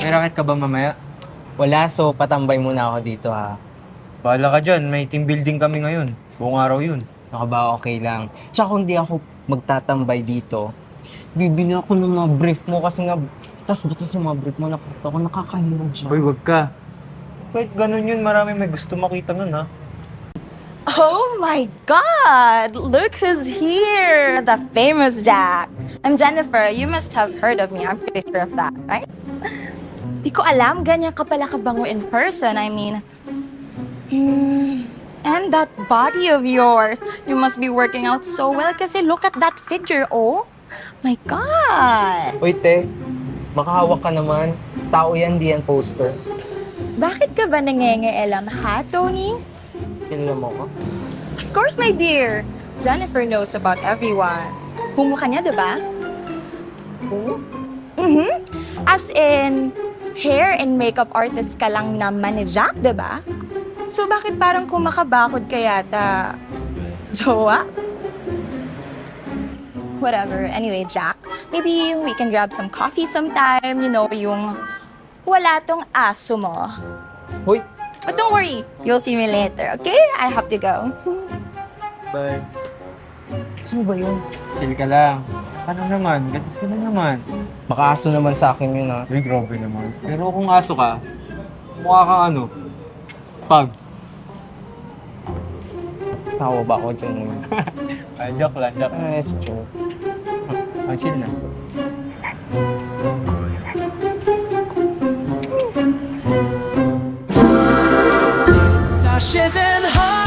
May racket ka ba mamaya? Wala, so patambay muna ako dito ha. Bahala ka dyan, may team building kami ngayon. Buong araw yun. Baka ba okay lang. Tsaka kung di ako magtatambay dito, bibili ako ng mga brief mo kasi nga, tas butas yung mga brief mo, nakita ko, nakakahiwa siya. Hoy, wag ka. Kahit ganun yun, marami may gusto makita nun ha. Oh my God! Look who's here! The famous Jack. I'm Jennifer. You must have heard of me. I'm pretty sure of that, right? Di ko alam, ganyan ka pala kabango in person. I mean, and that body of yours. You must be working out so well kasi look at that figure, oh. My God! Uy, te, makahawak ka naman. Tao yan, di yan poster. Bakit ka ba nangengeelam, ha, Tony? Kilala mo ko? Of course, my dear. Jennifer knows about everyone. Humo ka niya, diba? Oo. As in, hair and makeup artist ka lang naman ni Jack, diba? So, bakit parang kumakabakod ka yata? Jowa? Whatever. Anyway, Jack, maybe we can grab some coffee sometime. You know, yung wala tong aso mo. Hoy, But don't worry, you'll see me later, okay? I have to go. Bye. sino ba yun? Chill ka lang. Ano naman? Ganun ka na naman. Baka aso naman sa akin yun ha. Uy, grabe naman. Pero kung aso ka, mukha kang ano, pag. Tawa ba ako dyan? Ay, joke lang, joke. Nice joke. Ang chill na. Ashes and hearts.